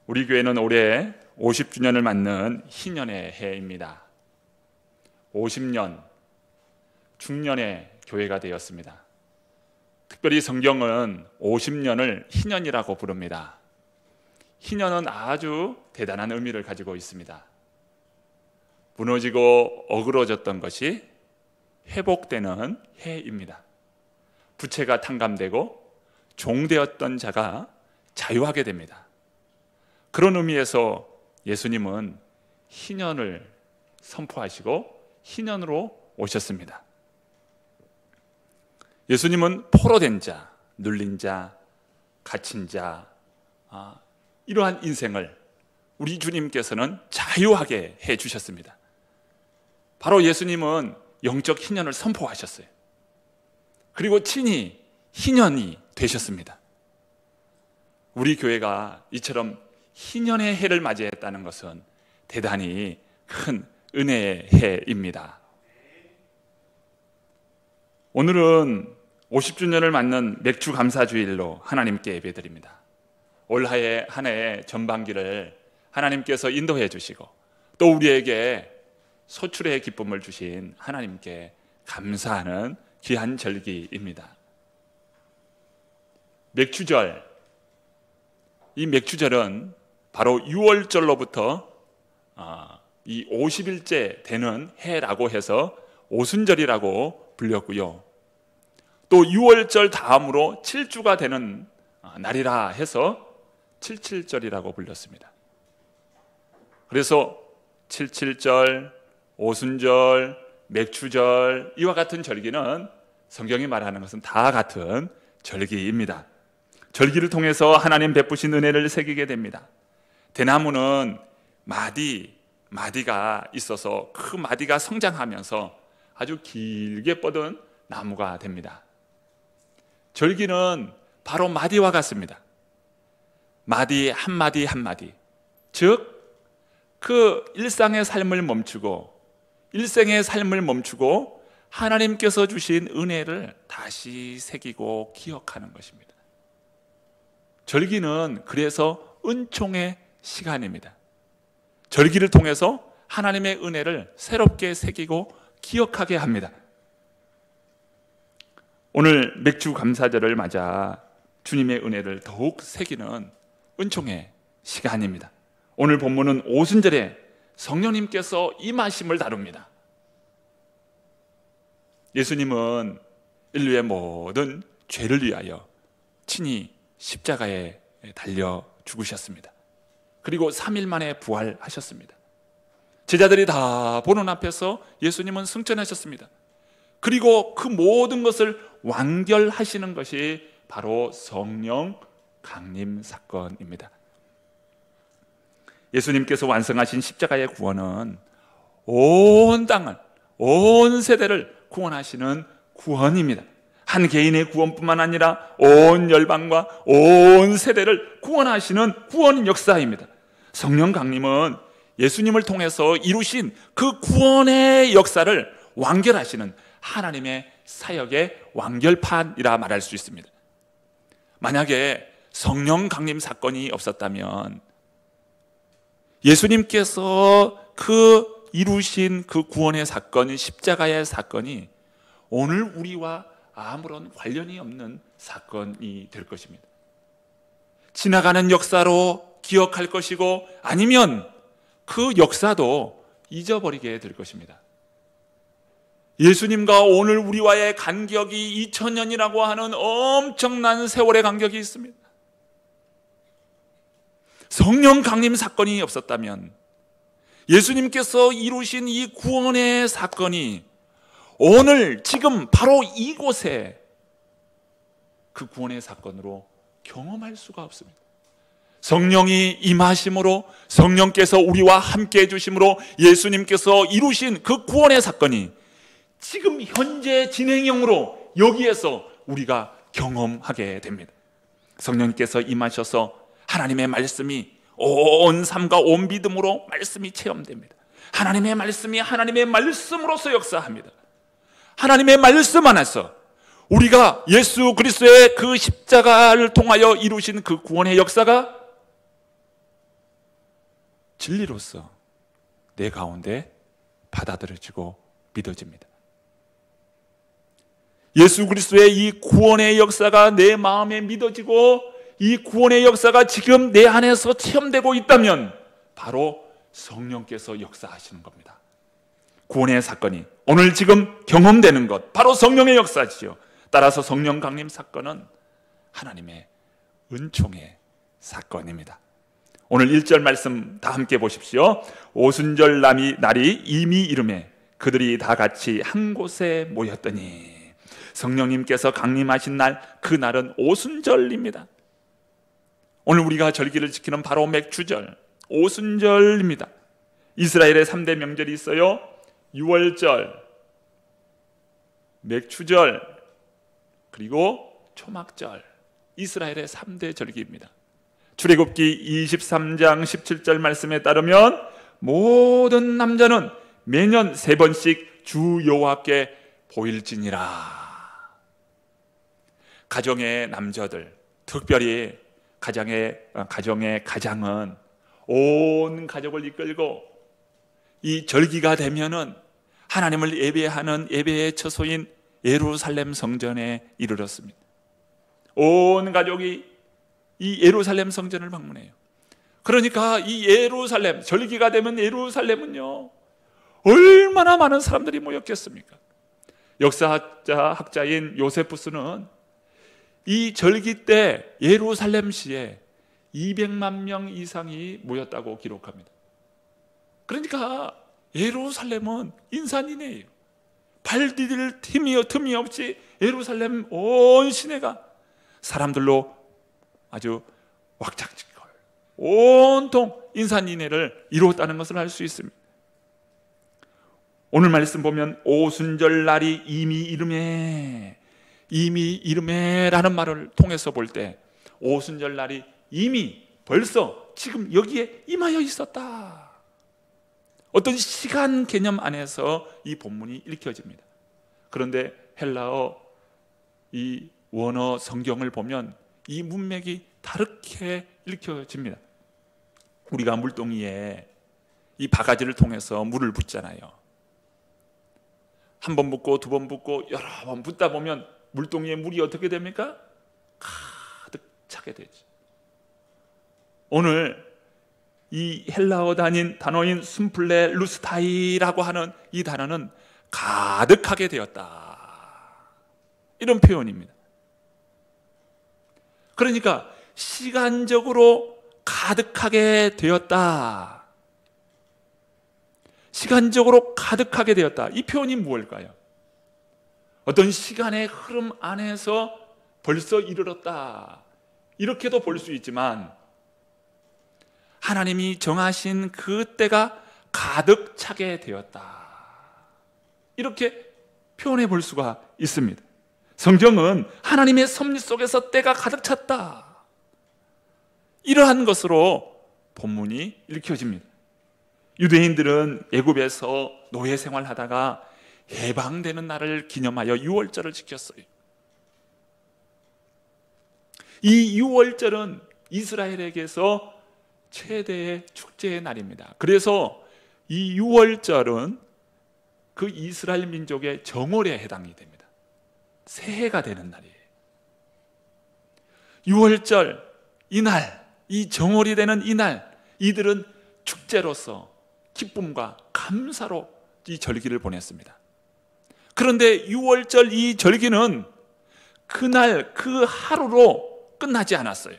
우리 교회는 올해 50주년을 맞는 희년의 해입니다. 50년, 중년의 교회가 되었습니다. 특별히 성경은 50년을 희년이라고 부릅니다. 희년은 아주 대단한 의미를 가지고 있습니다. 무너지고 어그러졌던 것이 회복되는 해입니다. 부채가 탕감되고 종되었던 자가 자유하게 됩니다. 그런 의미에서 예수님은 희년을 선포하시고 희년으로 오셨습니다. 예수님은 포로된 자, 눌린 자, 갇힌 자, 이러한 인생을 우리 주님께서는 자유하게 해주셨습니다. 바로 예수님은 영적 희년을 선포하셨어요. 그리고 친히 희년이 되셨습니다. 우리 교회가 이처럼 희년의 해를 맞이했다는 것은 대단히 큰 은혜의 해입니다. 오늘은 50주년을 맞는 맥주 감사주일로 하나님께 예배드립니다. 올 한 해의 전반기를 하나님께서 인도해 주시고 또 우리에게 소출의 기쁨을 주신 하나님께 감사하는 귀한 절기입니다. 맥주절, 이 맥주절은 바로 6월절로부터 이 50일째 되는 해라고 해서 오순절이라고 불렸고요. 또 6월절 다음으로 7주가 되는 날이라 해서 77절이라고 불렸습니다. 그래서 77절, 오순절, 맥주절 이와 같은 절기는 성경이 말하는 것은 다 같은 절기입니다. 절기를 통해서 하나님 베푸신 은혜를 새기게 됩니다. 대나무는 마디가 있어서 그 마디가 성장하면서 아주 길게 뻗은 나무가 됩니다. 절기는 바로 마디와 같습니다. 마디 한마디 한마디, 즉 그 일상의 삶을 멈추고 일생의 삶을 멈추고 하나님께서 주신 은혜를 다시 새기고 기억하는 것입니다. 절기는 그래서 은총의 시간입니다. 절기를 통해서 하나님의 은혜를 새롭게 새기고 기억하게 합니다. 오늘 맥주 감사절을 맞아 주님의 은혜를 더욱 새기는 은총의 시간입니다. 오늘 본문은 오순절에 성령님께서 임하심을 다룹니다. 예수님은 인류의 모든 죄를 위하여 친히 십자가에 달려 죽으셨습니다. 그리고 3일 만에 부활하셨습니다. 제자들이 다 보는 앞에서 예수님은 승천하셨습니다. 그리고 그 모든 것을 완결하시는 것이 바로 성령 강림 사건입니다. 예수님께서 완성하신 십자가의 구원은 온 땅을, 온 세대를 구원하시는 구원입니다. 한 개인의 구원뿐만 아니라 온 열방과 온 세대를 구원하시는 구원 역사입니다. 성령 강림은 예수님을 통해서 이루신 그 구원의 역사를 완결하시는 하나님의 사역의 완결판이라 말할 수 있습니다. 만약에 성령 강림 사건이 없었다면 예수님께서 그 이루신 그 구원의 사건이, 십자가의 사건이 오늘 우리와 아무런 관련이 없는 사건이 될 것입니다. 지나가는 역사로 기억할 것이고 아니면 그 역사도 잊어버리게 될 것입니다. 예수님과 오늘 우리와의 간격이 2000년이라고 하는 엄청난 세월의 간격이 있습니다. 성령 강림 사건이 없었다면 예수님께서 이루신 이 구원의 사건이 오늘 지금 바로 이곳에 그 구원의 사건으로 경험할 수가 없습니다. 성령이 임하심으로, 성령께서 우리와 함께 해주심으로 예수님께서 이루신 그 구원의 사건이 지금 현재 진행형으로 여기에서 우리가 경험하게 됩니다. 성령님께서 임하셔서 하나님의 말씀이 온 삶과 온 믿음으로 말씀이 체험됩니다. 하나님의 말씀이 하나님의 말씀으로서 역사합니다. 하나님의 말씀 안에서 우리가 예수 그리스도의 그 십자가를 통하여 이루신 그 구원의 역사가 진리로서 내 가운데 받아들여지고 믿어집니다. 예수 그리스도의 이 구원의 역사가 내 마음에 믿어지고 이 구원의 역사가 지금 내 안에서 체험되고 있다면 바로 성령께서 역사하시는 겁니다. 구원의 사건이 오늘 지금 경험되는 것, 바로 성령의 역사지요. 따라서 성령 강림 사건은 하나님의 은총의 사건입니다. 오늘 1절 말씀 다 함께 보십시오. 오순절 날이 이미 이르매 그들이 다 같이 한 곳에 모였더니, 성령님께서 강림하신 날, 그 날은 오순절입니다. 오늘 우리가 절기를 지키는 바로 맥추절, 오순절입니다. 이스라엘의 3대 명절이 있어요. 유월절, 맥추절, 그리고 초막절. 이스라엘의 3대 절기입니다. 출애굽기 23장 17절 말씀에 따르면 모든 남자는 매년 3번씩 주 여호와께 보일지니라. 가정의 남자들, 특별히 가정의 가장은 온 가족을 이끌고 이 절기가 되면은 하나님을 예배하는 예배의 처소인 예루살렘 성전에 이르렀습니다. 온 가족이 이 예루살렘 성전을 방문해요. 그러니까 이 예루살렘, 절기가 되면 예루살렘은요, 얼마나 많은 사람들이 모였겠습니까? 역사학자인 요세푸스는 이 절기 때 예루살렘시에 200만 명 이상이 모였다고 기록합니다. 그러니까 예루살렘은 인산이네요. 발 디딜 틈이 없이 예루살렘 온 시내가 사람들로 아주 왁작지껄 온통 인산인해를 이루었다는 것을 알 수 있습니다. 오늘 말씀 보면 오순절 날이 이미 이르매라는 말을 통해서 볼 때 오순절 날이 이미 벌써 지금 여기에 임하여 있었다. 어떤 시간 개념 안에서 이 본문이 읽혀집니다. 그런데 헬라어 이 원어 성경을 보면 이 문맥이 다르게 읽혀집니다. 우리가 물동이에 이 바가지를 통해서 물을 붓잖아요. 한 번 붓고 두 번 붓고 여러 번 붓다 보면 물동이에 물이 어떻게 됩니까? 가득 차게 되죠. 오늘 이 헬라어 단어인 숨플레 루스타이라고 하는 이 단어는 가득하게 되었다, 이런 표현입니다. 그러니까 시간적으로 가득하게 되었다. 시간적으로 가득하게 되었다. 이 표현이 무엇일까요? 어떤 시간의 흐름 안에서 벌써 이르렀다, 이렇게도 볼 수 있지만 하나님이 정하신 그 때가 가득 차게 되었다, 이렇게 표현해 볼 수가 있습니다. 성경은 하나님의 섭리 속에서 때가 가득 찼다, 이러한 것으로 본문이 읽혀집니다. 유대인들은 애굽에서 노예 생활하다가 해방되는 날을 기념하여 유월절을 지켰어요. 이 유월절은 이스라엘에게서 최대의 축제의 날입니다. 그래서 이 유월절은 그 이스라엘 민족의 정월에 해당이 됩니다. 새해가 되는 날이에요. 유월절 이날, 이 정월이 되는 이날, 이들은 축제로서 기쁨과 감사로 이 절기를 보냈습니다. 그런데 유월절 이 절기는 그날 그 하루로 끝나지 않았어요.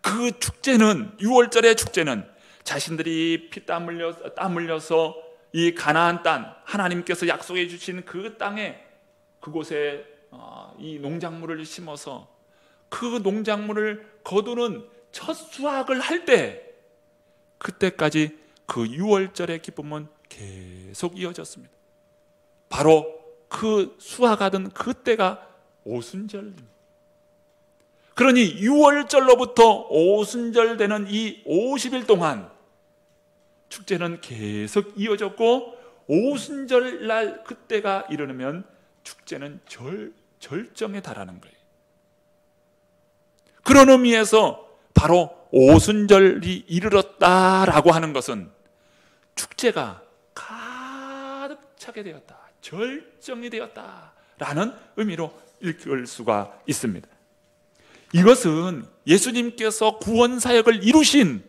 그 축제는, 유월절의 축제는 자신들이 피땀 흘려서 이 가나안 땅, 하나님께서 약속해 주신 그 땅에, 그곳에 이 농작물을 심어서 그 농작물을 거두는 첫 수확을 할 때, 그때까지 그 유월절의 기쁨은 계속 이어졌습니다. 바로 그 수확하던 그때가 오순절입니다. 그러니 유월절로부터 오순절 되는 이 50일 동안 축제는 계속 이어졌고, 오순절 날 그때가 이르면 축제는 절정에 달하는 거예요. 그런 의미에서 바로 오순절이 이르렀다라고 하는 것은 축제가 가득 차게 되었다, 절정이 되었다라는 의미로 읽을 수가 있습니다. 이것은 예수님께서 구원 사역을 이루신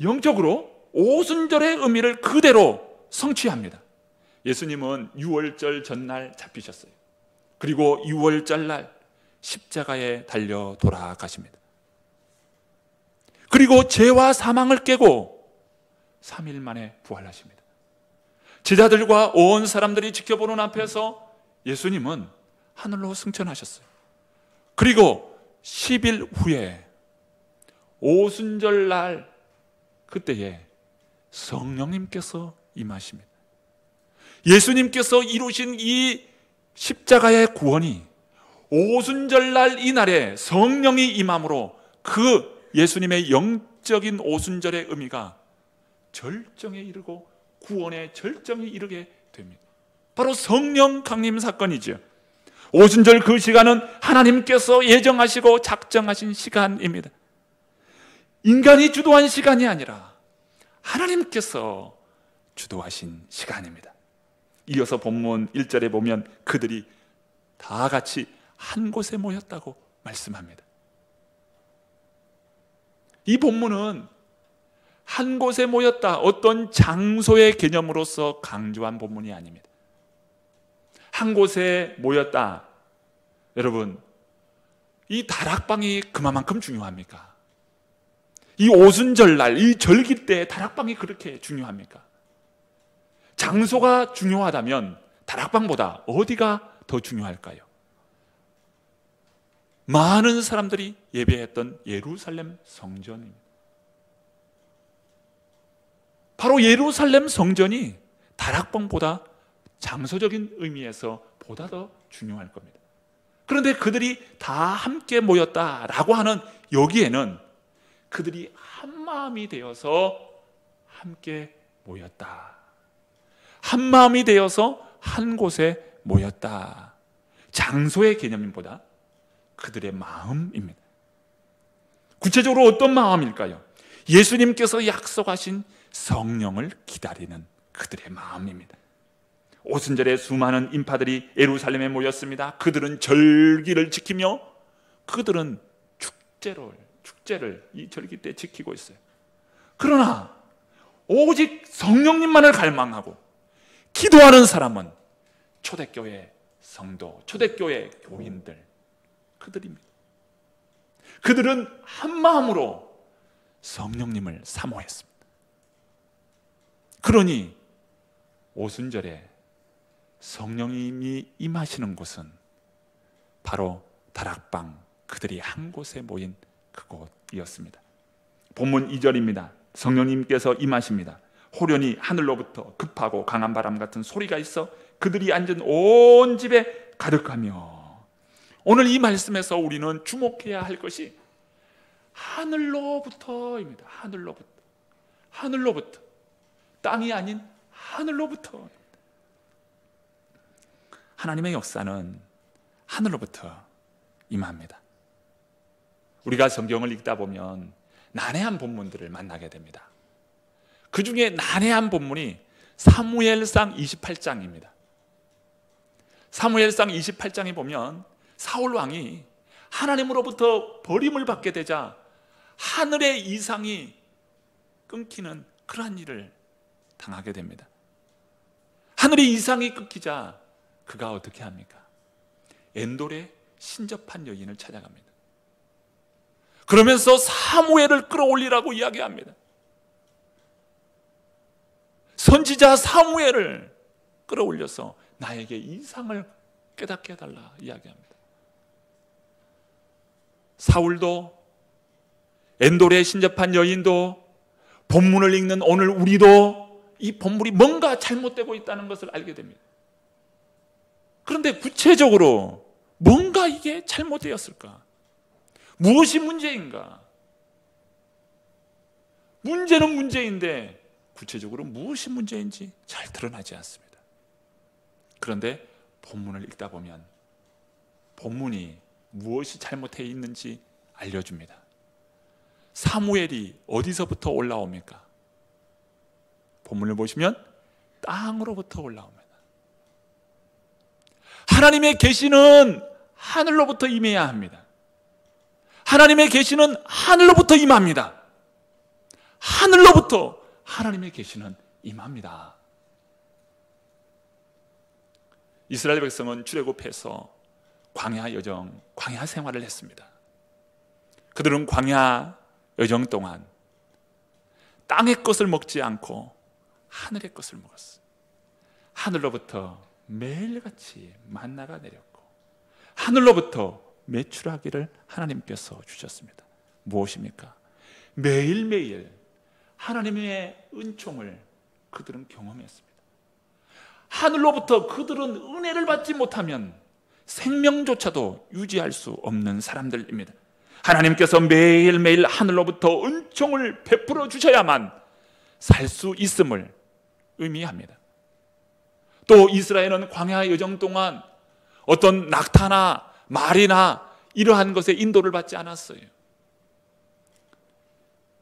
영적으로 오순절의 의미를 그대로 성취합니다. 예수님은 유월절 전날 잡히셨어요. 그리고 유월절 날 십자가에 달려 돌아가십니다. 그리고 죄와 사망을 깨고 3일 만에 부활하십니다. 제자들과 온 사람들이 지켜보는 앞에서 예수님은 하늘로 승천하셨어요. 그리고 10일 후에 오순절 날 그때에 성령님께서 임하십니다. 예수님께서 이루신 이 십자가의 구원이 오순절 날 이날에 성령이 임함으로 그 예수님의 영적인 오순절의 의미가 절정에 이르고 구원의 절정에 이르게 됩니다. 바로 성령 강림 사건이죠. 오순절 그 시간은 하나님께서 예정하시고 작정하신 시간입니다. 인간이 주도한 시간이 아니라 하나님께서 주도하신 시간입니다. 이어서 본문 1절에 보면 그들이 다 같이 한 곳에 모였다고 말씀합니다. 이 본문은 한 곳에 모였다, 어떤 장소의 개념으로서 강조한 본문이 아닙니다. 한 곳에 모였다. 여러분, 이 다락방이 그만큼 중요합니까? 이 오순절날, 이 절기 때 다락방이 그렇게 중요합니까? 장소가 중요하다면 다락방보다 어디가 더 중요할까요? 많은 사람들이 예배했던 예루살렘 성전입니다. 바로 예루살렘 성전이 다락방보다 장소적인 의미에서 보다 더 중요할 겁니다. 그런데 그들이 다 함께 모였다라고 하는 여기에는 그들이 한 마음이 되어서 함께 모였다, 한 마음이 되어서 한 곳에 모였다, 장소의 개념보다 그들의 마음입니다. 구체적으로 어떤 마음일까요? 예수님께서 약속하신 성령을 기다리는 그들의 마음입니다. 오순절에 수많은 인파들이 예루살렘에 모였습니다. 그들은 절기를 지키며 그들은 축제를 이 절기 때 지키고 있어요. 그러나 오직 성령님만을 갈망하고 기도하는 사람은 초대교회 성도, 초대교회 교인들, 그들입니다. 그들은 한 마음으로 성령님을 사모했습니다. 그러니 오순절에 성령님이 임하시는 곳은 바로 다락방, 그들이 한 곳에 모인 그곳이었습니다. 본문 2절입니다. 성령님께서 임하십니다. 호련히 하늘로부터 급하고 강한 바람 같은 소리가 있어 그들이 앉은 온 집에 가득하며, 오늘 이 말씀에서 우리는 주목해야 할 것이 하늘로부터입니다. 하늘로부터, 땅이 아닌 하늘로부터. 하나님의 역사는 하늘로부터 임합니다. 우리가 성경을 읽다 보면 난해한 본문들을 만나게 됩니다. 그 중에 난해한 본문이 사무엘상 28장입니다. 사무엘상 28장에 보면 사울 왕이 하나님으로부터 버림을 받게 되자 하늘의 이상이 끊기는 그러한 일을 당하게 됩니다. 하늘의 이상이 끊기자 그가 어떻게 합니까? 엔돌에 신접한 여인을 찾아갑니다. 그러면서 사무엘을 끌어올리라고 이야기합니다. 선지자 사무엘을 끌어올려서 나에게 이상을 깨닫게 해달라 이야기합니다. 사울도, 엔돌에 신접한 여인도, 본문을 읽는 오늘 우리도 이 본문이 뭔가 잘못되고 있다는 것을 알게 됩니다. 그런데 구체적으로 뭔가 이게 잘못되었을까? 무엇이 문제인가? 문제는 문제인데 구체적으로 무엇이 문제인지 잘 드러나지 않습니다. 그런데 본문을 읽다 보면 본문이 무엇이 잘못되어 있는지 알려줍니다. 사무엘이 어디서부터 올라옵니까? 본문을 보시면 땅으로부터 올라옵니다. 하나님의 계시는 하늘로부터 임해야 합니다. 하나님의 계시는 하늘로부터 임합니다. 하늘로부터 하나님의 계시는 임합니다. 이스라엘 백성은 출애굽해서 광야 여정, 광야 생활을 했습니다. 그들은 광야 여정 동안 땅의 것을 먹지 않고 하늘의 것을 먹었어요. 하늘로부터 매일같이 만나가 내렸고 하늘로부터 메추라기를 하나님께서 주셨습니다. 무엇입니까? 매일매일 하나님의 은총을 그들은 경험했습니다. 하늘로부터 그들은 은혜를 받지 못하면 생명조차도 유지할 수 없는 사람들입니다. 하나님께서 매일매일 하늘로부터 은총을 베풀어 주셔야만 살 수 있음을 의미합니다. 또 이스라엘은 광야 여정 동안 어떤 낙타나 말이나 이러한 것에 인도를 받지 않았어요.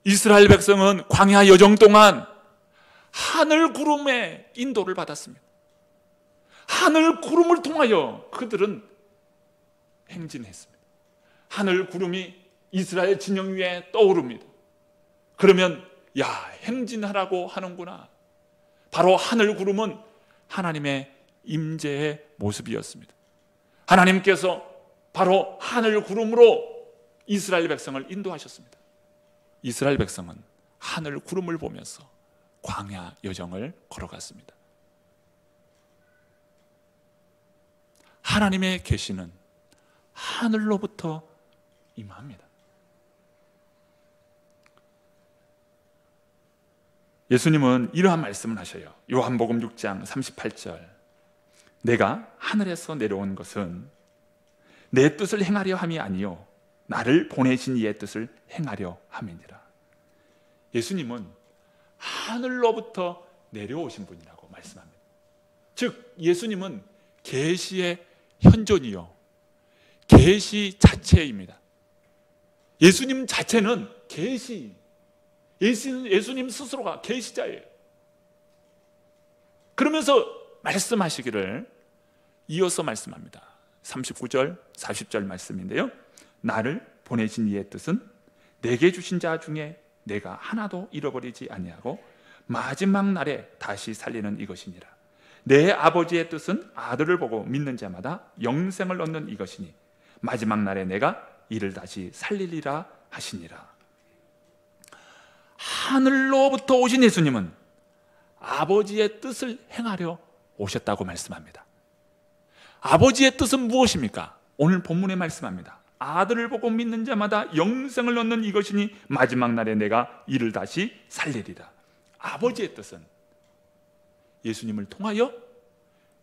이스라엘 백성은 광야 여정 동안 하늘 구름의 인도를 받았습니다. 하늘 구름을 통하여 그들은 행진했습니다. 하늘 구름이 이스라엘 진영 위에 떠오릅니다. 그러면 야, 행진하라고 하는구나. 바로 하늘 구름은 하나님의 임재의 모습이었습니다. 하나님께서 바로 하늘 구름으로 이스라엘 백성을 인도하셨습니다. 이스라엘 백성은 하늘 구름을 보면서 광야 여정을 걸어갔습니다. 하나님의 계시는 하늘로부터 임합니다. 예수님은 이러한 말씀을 하셔요. 요한복음 6장 38절, 내가 하늘에서 내려온 것은 내 뜻을 행하려 함이 아니요 나를 보내신 이의 뜻을 행하려 함이니라. 예수님은 하늘로부터 내려오신 분이라고 말씀합니다. 즉 예수님은 계시의 현존이요 계시 자체입니다. 예수님 자체는 계시, 예수님 스스로가 계시자예요. 그러면서 말씀하시기를 이어서 말씀합니다. 39절 40절 말씀인데요, 나를 보내신 이의 뜻은 내게 주신 자 중에 내가 하나도 잃어버리지 아니하고 마지막 날에 다시 살리는 이것이니라. 내 아버지의 뜻은 아들을 보고 믿는 자마다 영생을 얻는 이것이니 마지막 날에 내가 이를 다시 살리리라 하시니라. 하늘로부터 오신 예수님은 아버지의 뜻을 행하려 오셨다고 말씀합니다. 아버지의 뜻은 무엇입니까? 오늘 본문에 말씀합니다. 아들을 보고 믿는 자마다 영생을 얻는 이것이니 마지막 날에 내가 이를 다시 살리리라. 아버지의 뜻은 예수님을 통하여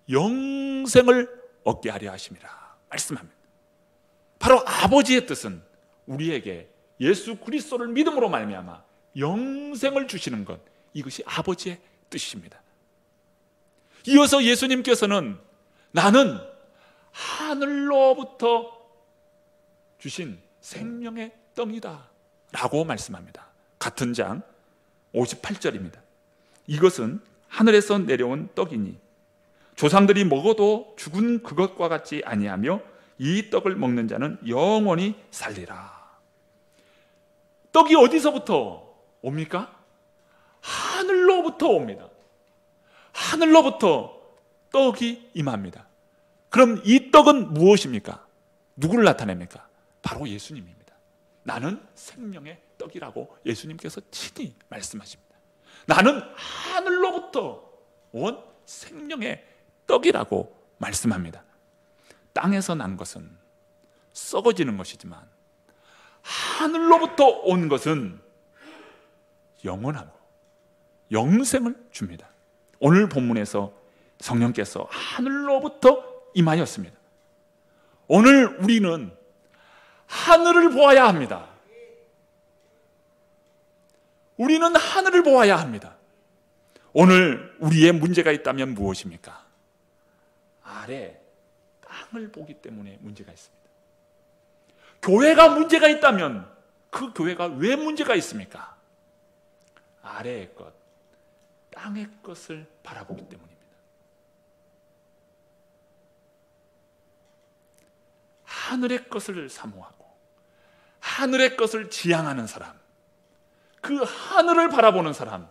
영생을 얻게 하려 하심이라 말씀합니다. 바로 아버지의 뜻은 우리에게 예수 그리스도를 믿음으로 말미암아 영생을 주시는 것, 이것이 아버지의 뜻입니다. 이어서 예수님께서는 나는 하늘로부터 주신 생명의 떡이다 라고 말씀합니다. 같은 장 58절입니다. 이것은 하늘에서 내려온 떡이니 조상들이 먹어도 죽은 그것과 같지 아니하며 이 떡을 먹는 자는 영원히 살리라. 떡이 어디서부터 옵니까? 하늘로부터 옵니다. 하늘로부터 떡이 임합니다. 그럼 이 떡은 무엇입니까? 누구를 나타냅니까? 바로 예수님입니다. 나는 생명의 떡이라고 예수님께서 친히 말씀하십니다. 나는 하늘로부터 온 생명의 떡이라고 말씀합니다. 땅에서 난 것은 썩어지는 것이지만 하늘로부터 온 것은 영원하고 영생을 줍니다. 오늘 본문에서 성령께서 하늘로부터 임하였습니다. 오늘 우리는 하늘을 보아야 합니다. 우리는 하늘을 보아야 합니다. 오늘 우리의 문제가 있다면 무엇입니까? 아래 땅을 보기 때문에 문제가 있습니다. 교회가 문제가 있다면 그 교회가 왜 문제가 있습니까? 아래의 것, 땅의 것을 바라보기 때문입니다. 하늘의 것을 사모하고 하늘의 것을 지향하는 사람, 그 하늘을 바라보는 사람,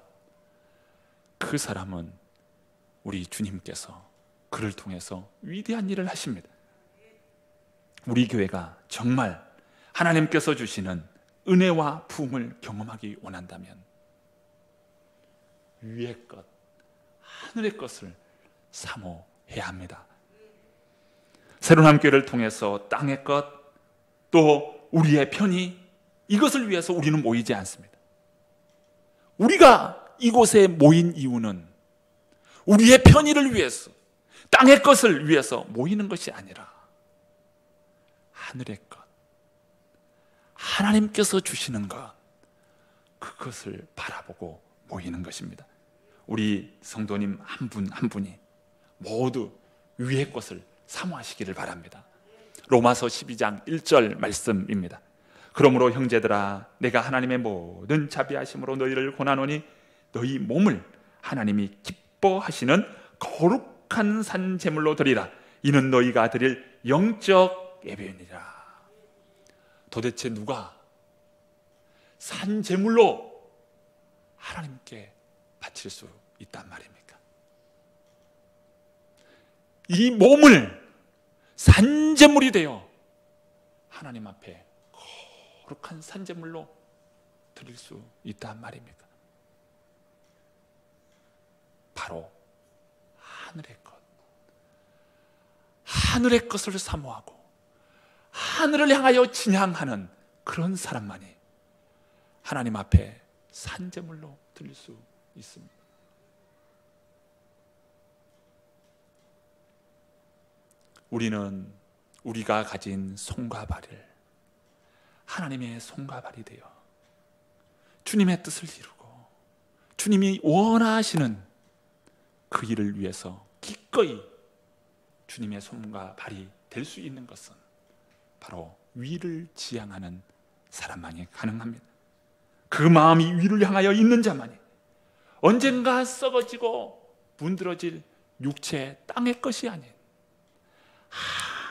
그 사람은 우리 주님께서 그를 통해서 위대한 일을 하십니다. 우리 교회가 정말 하나님께서 주시는 은혜와 부흥을 경험하기 원한다면 위의 것, 하늘의 것을 사모해야 합니다. 새로운 함교회를 통해서 땅의 것, 또 우리의 편의, 이것을 위해서 우리는 모이지 않습니다. 우리가 이곳에 모인 이유는 우리의 편의를 위해서, 땅의 것을 위해서 모이는 것이 아니라 하늘의 것, 하나님께서 주시는 것, 그것을 바라보고 모이는 것입니다. 우리 성도님 한 분 한 분이 모두 위의 것을 사모하시기를 바랍니다. 로마서 12장 1절 말씀입니다. 그러므로 형제들아, 내가 하나님의 모든 자비하심으로 너희를 권하노니 너희 몸을 하나님이 기뻐하시는 거룩한 산 제물로 드리라. 이는 너희가 드릴 영적 예배니라. 도대체 누가 산 제물로 하나님께 바칠 수 있단 말입니까? 이 몸을 산제물이 되어 하나님 앞에 거룩한 산제물로 드릴 수 있단 말입니까? 바로 하늘의 것, 하늘의 것을 사모하고 하늘을 향하여 진향하는 그런 사람만이 하나님 앞에 산제물로 드릴 수 있습니다. 우리는 우리가 가진 손과 발을 하나님의 손과 발이 되어 주님의 뜻을 이루고 주님이 원하시는 그 일을 위해서 기꺼이 주님의 손과 발이 될 수 있는 것은 바로 위를 지향하는 사람만이 가능합니다. 그 마음이 위를 향하여 있는 자만이 언젠가 썩어지고 문드러질 육체 땅의 것이 아닌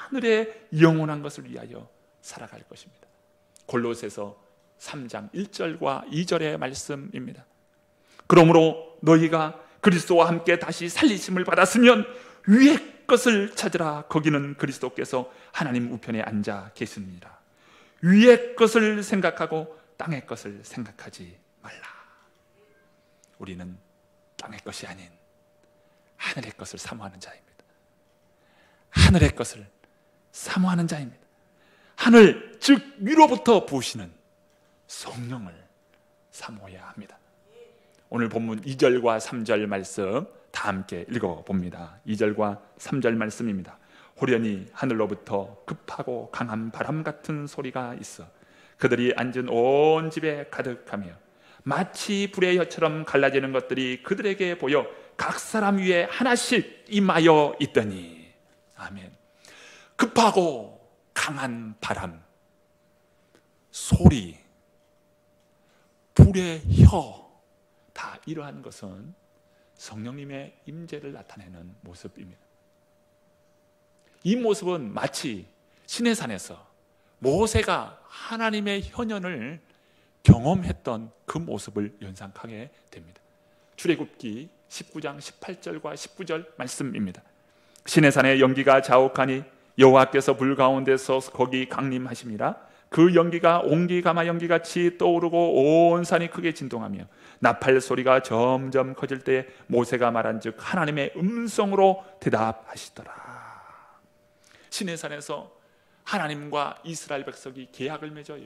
하늘의 영원한 것을 위하여 살아갈 것입니다. 골로새서 3장 1절과 2절의 말씀입니다. 그러므로 너희가 그리스도와 함께 다시 살리심을 받았으면 위의 것을 찾으라. 거기는 그리스도께서 하나님 우편에 앉아 계십니다. 위의 것을 생각하고 땅의 것을 생각하지 말라. 우리는 땅의 것이 아닌 하늘의 것을 사모하는 자입니다. 하늘의 것을 사모하는 자입니다. 하늘, 즉 위로부터 부으시는 성령을 사모해야 합니다. 오늘 본문 2절과 3절 말씀 다 함께 읽어봅니다. 2절과 3절 말씀입니다. 호련히 하늘로부터 급하고 강한 바람 같은 소리가 있어 그들이 앉은 온 집에 가득하며 마치 불의 혀처럼 갈라지는 것들이 그들에게 보여 각 사람 위에 하나씩 임하여 있더니. 아멘. 급하고 강한 바람, 소리, 불의 혀, 다 이러한 것은 성령님의 임재를 나타내는 모습입니다. 이 모습은 마치 시내산에서 모세가 하나님의 현현을 경험했던 그 모습을 연상하게 됩니다. 출애굽기 19장 18절과 19절 말씀입니다. 시내산의 연기가 자욱하니 여호와께서 불 가운데서 거기 강림하심이라. 그 연기가 옹기가마 연기같이 떠오르고 온 산이 크게 진동하며 나팔 소리가 점점 커질 때 모세가 말한즉 하나님의 음성으로 대답하시더라. 시내산에서 하나님과 이스라엘 백성이 계약을 맺어요.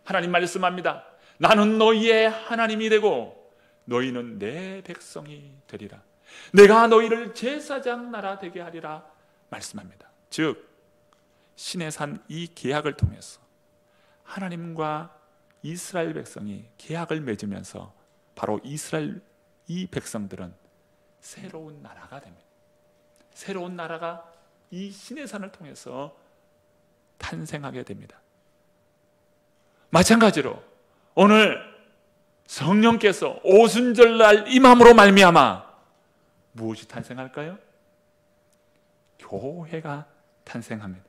하나님 말씀합니다. 나는 너희의 하나님이 되고 너희는 내 백성이 되리라. 내가 너희를 제사장 나라 되게 하리라 말씀합니다. 즉 시내산 이 계약을 통해서 하나님과 이스라엘 백성이 계약을 맺으면서 바로 이스라엘 이 백성들은 새로운 나라가 됩니다. 새로운 나라가 이 시내산을 통해서 탄생하게 됩니다. 마찬가지로 오늘 성령께서 오순절날 임함으로 말미암아 무엇이 탄생할까요? 교회가 탄생합니다.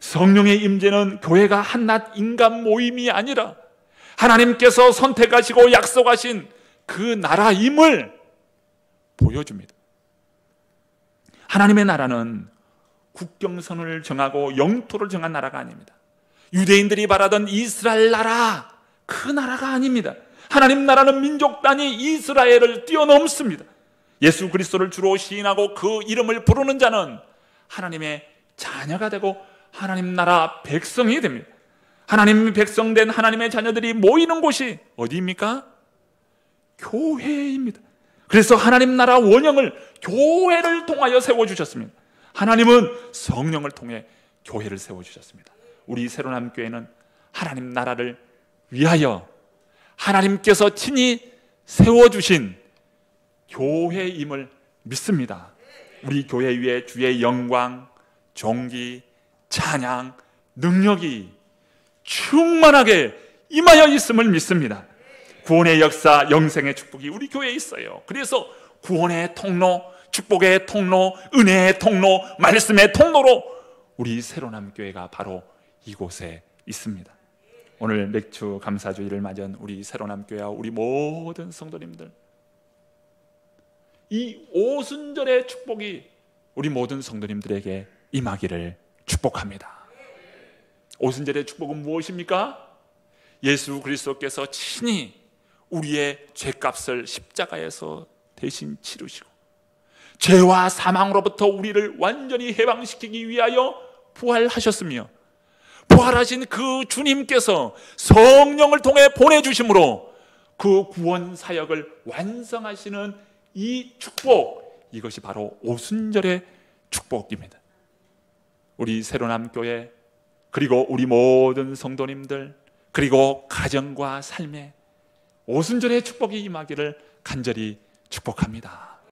성령의 임재는 교회가 한낱 인간 모임이 아니라 하나님께서 선택하시고 약속하신 그 나라임을 보여줍니다. 하나님의 나라는 국경선을 정하고 영토를 정한 나라가 아닙니다. 유대인들이 바라던 이스라엘 나라, 그 나라가 아닙니다. 하나님 나라는 민족 단위 이스라엘을 뛰어넘습니다. 예수 그리스도를 주로 시인하고 그 이름을 부르는 자는 하나님의 자녀가 되고 하나님 나라 백성이 됩니다. 하나님 백성된 하나님의 자녀들이 모이는 곳이 어디입니까? 교회입니다. 그래서 하나님 나라 원형을 교회를 통하여 세워주셨습니다. 하나님은 성령을 통해 교회를 세워주셨습니다. 우리 새로남 교회는 하나님 나라를 위하여 하나님께서 친히 세워주신 교회임을 믿습니다. 우리 교회 위에 주의 영광, 존귀, 찬양, 능력이 충만하게 임하여 있음을 믿습니다. 구원의 역사, 영생의 축복이 우리 교회에 있어요. 그래서 구원의 통로, 축복의 통로, 은혜의 통로, 말씀의 통로로 우리 새로남 교회가 바로 이곳에 있습니다. 오늘 맥주 감사주일을 맞은 우리 새로남 교회와 우리 모든 성도님들, 이 오순절의 축복이 우리 모든 성도님들에게 임하기를 축복합니다. 오순절의 축복은 무엇입니까? 예수 그리스도께서 친히 우리의 죄값을 십자가에서 대신 치르시고 죄와 사망으로부터 우리를 완전히 해방시키기 위하여 부활하셨으며, 부활하신 그 주님께서 성령을 통해 보내주심으로 그 구원 사역을 완성하시는 이 축복, 이것이 바로 오순절의 축복입니다. 우리 새로남 교회, 그리고 우리 모든 성도님들, 그리고 가정과 삶에 오순절의 축복이 임하기를 간절히 축복합니다.